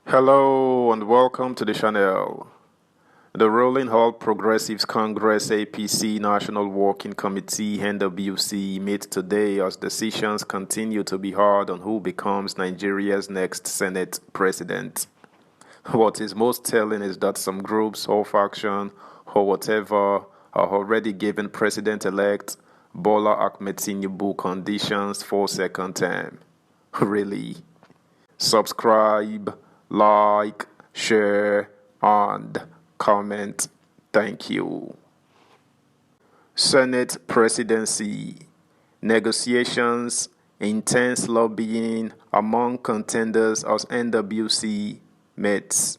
Hello and welcome to the channel. The ruling All Progressives Congress APC National Working Committee NWC met today as decisions continue to be hard on who becomes Nigeria's next Senate president. What is most telling is that some groups or faction or whatever are already giving President-elect Bola Ahmed Tinubu conditions for second term. Really? Subscribe, like, share, and comment. Thank you. Senate presidency. Negotiations, intense lobbying among contenders as NWC meets.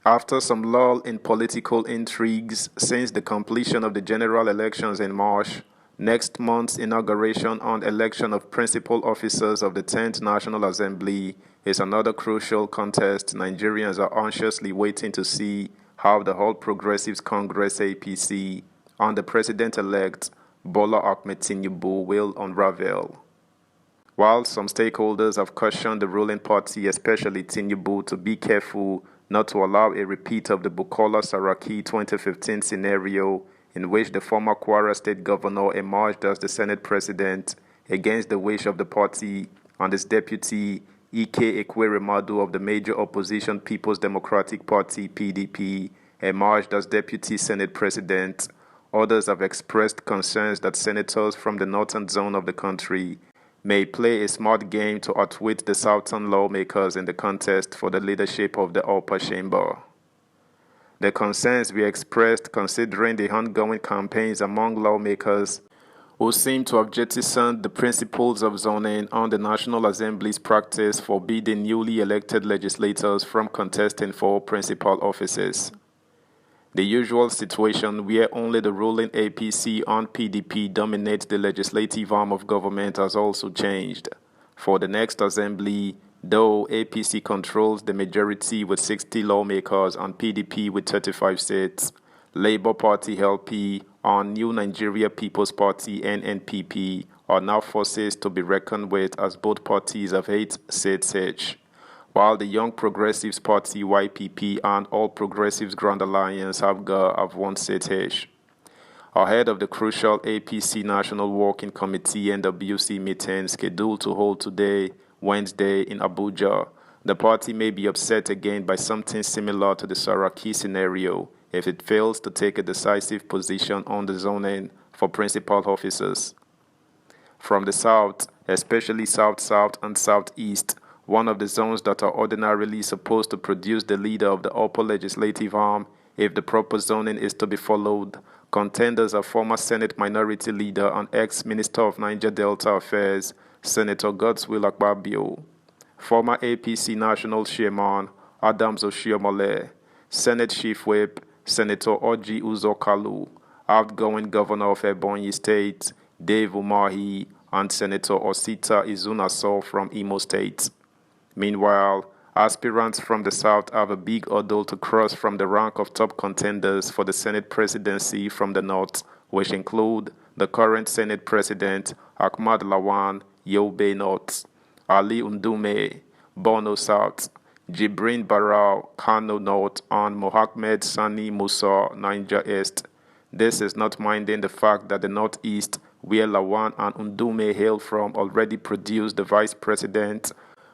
After some lull in political intrigues since the completion of the general elections in March, next month's inauguration and election of principal officers of the 10th National Assembly is another crucial contest Nigerians are anxiously waiting to see how the All Progressives Congress APC and the President-elect Bola Ahmed Tinubu will unravel. While some stakeholders have cautioned the ruling party, especially Tinubu, to be careful not to allow a repeat of the Bukola Saraki 2015 scenario in which the former Kwara State governor emerged as the Senate president against the wish of the party and his deputy Ike Ekweremadu of the major opposition People's Democratic Party PDP emerged as deputy Senate president, others have expressed concerns that senators from the northern zone of the country may play a smart game to outwit the southern lawmakers in the contest for the leadership of the upper chamber. The concerns were expressed considering the ongoing campaigns among lawmakers who seem to have jettisoned the principles of zoning and the National Assembly's practice forbidding newly elected legislators from contesting for principal offices. The usual situation where only the ruling APC and PDP dominate the legislative arm of government has also changed. For the next assembly, though APC controls the majority with 60 lawmakers and PDP with 35 seats, Labour Party LP and New Nigeria People's Party NNPP are now forces to be reckoned with as both parties have 8 seats each, while the Young Progressives Party YPP and All Progressives Grand Alliance have 1 seat each. Ahead of the crucial APC National Working Committee NWC meeting scheduled to hold today, Wednesday, in Abuja, the party may be upset again by something similar to the Saraki scenario if it fails to take a decisive position on the zoning for principal officers. From the south, especially south-south and southeast, one of the zones that are ordinarily supposed to produce the leader of the upper legislative arm, if the proper zoning is to be followed, contenders are former Senate Minority Leader and ex-Minister of Niger Delta Affairs, Senator Godswill Akpabio, former APC National Chairman Adams Oshiomhole, Senate Chief Whip Senator Orji Uzor Kalu, outgoing Governor of Ebonyi State Dave Umahi, and Senator Osita Izunaso from Imo State. Meanwhile, aspirants from the south have a big hurdle to cross from the rank of top contenders for the Senate presidency from the north, which include the current Senate President Ahmad Lawan, Yobe North, Ali Ndume, Borno South, Jibrin Barau, Kano North, and Mohammed Sani Musa, Niger East. This is not minding the fact that the northeast, where Lawan and Ndume hail from, already produced the vice president,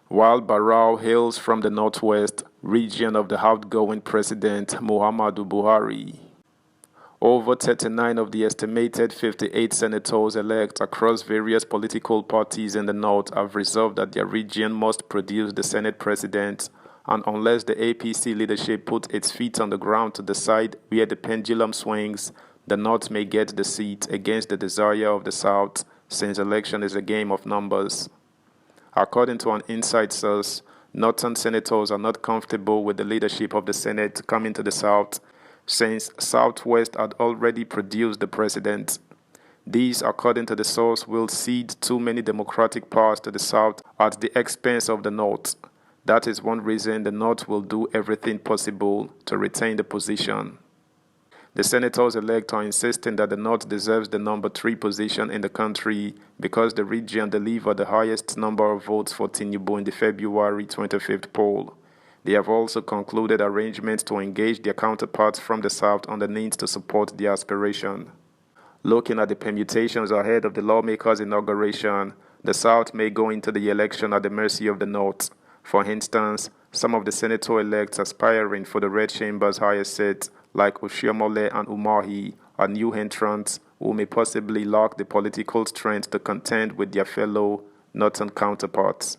while Barau hails from the northwest region of the outgoing president Muhammadu Buhari. Over 39 of the estimated 58 senators-elect across various political parties in the north have resolved that their region must produce the Senate president, and unless the APC leadership puts its feet on the ground to decide where the pendulum swings, the north may get the seat against the desire of the south, since election is a game of numbers. According to an inside source, northern senators are not comfortable with the leadership of the Senate coming to the south, since Southwest had already produced the president. These, according to the source, will cede too many democratic powers to the south at the expense of the north. That is one reason the north will do everything possible to retain the position. The senators-elect are insisting that the North deserves the number 3 position in the country because the region delivered the highest number of votes for Tinubu in the February 25th poll. They have also concluded arrangements to engage their counterparts from the South on the needs to support their aspiration. Looking at the permutations ahead of the lawmakers' inauguration, the South may go into the election at the mercy of the North. For instance, some of the senator-elects aspiring for the Red Chamber's highest seats, like Oshiomhole and Umahi, are new entrants who may possibly lack the political strength to contend with their fellow Northern counterparts.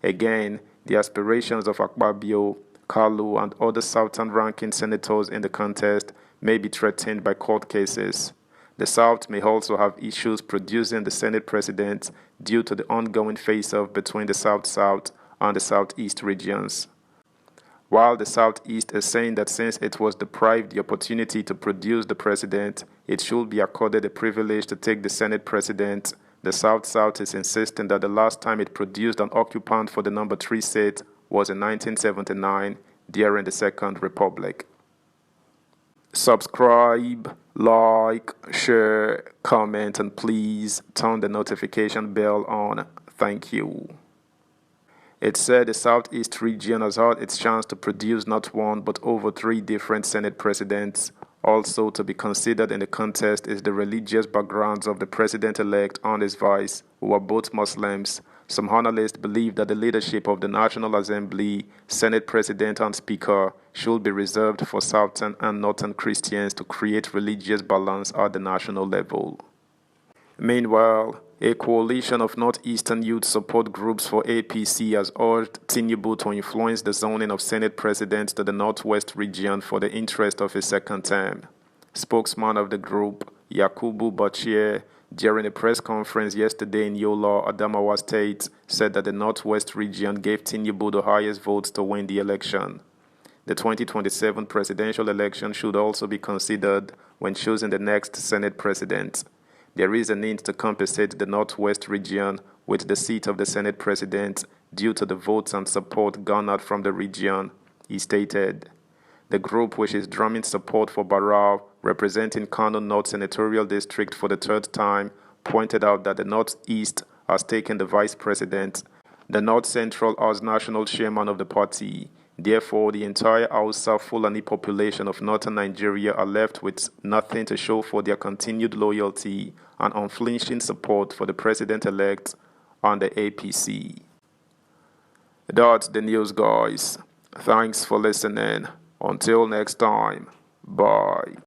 Again, the aspirations of Akpabio, Kalu, and other Southern-ranking senators in the contest may be threatened by court cases. The South may also have issues producing the Senate president due to the ongoing face-off between the South-South and the Southeast regions. While the Southeast is saying that since it was deprived the opportunity to produce the president, it should be accorded the privilege to take the Senate president, the South-South is insisting that the last time it produced an occupant for the number 3 seat was in 1979 during the Second Republic. Subscribe, like, share, comment, and please turn the notification bell on. Thank you. It said the Southeast region has had its chance to produce not one but over 3 different Senate presidents. Also to be considered in the contest is the religious backgrounds of the president-elect and his vice, who are both Muslims. Some analysts believe that the leadership of the National Assembly, Senate President and Speaker should be reserved for Southern and Northern Christians to create religious balance at the national level. Meanwhile, a coalition of Northeastern youth support groups for APC has urged Tinubu to influence the zoning of Senate presidents to the Northwest region for the interest of his second term. Spokesman of the group, Yakubu Bachir, during a press conference yesterday in Yola, Adamawa State, said that the Northwest region gave Tinubu the highest votes to win the election. The 2027 presidential election should also be considered when choosing the next Senate president. There is a need to compensate the Northwest region with the seat of the Senate president due to the votes and support garnered from the region, he stated. The group, which is drumming support for Barrow, representing Kano North Senatorial District for the 3rd time, pointed out that the Northeast has taken the vice president, the North Central as national chairman of the party. Therefore, the entire Hausa Fulani population of northern Nigeria are left with nothing to show for their continued loyalty and unflinching support for the president-elect and the APC. That's the news, guys. Thanks for listening. Until next time, bye.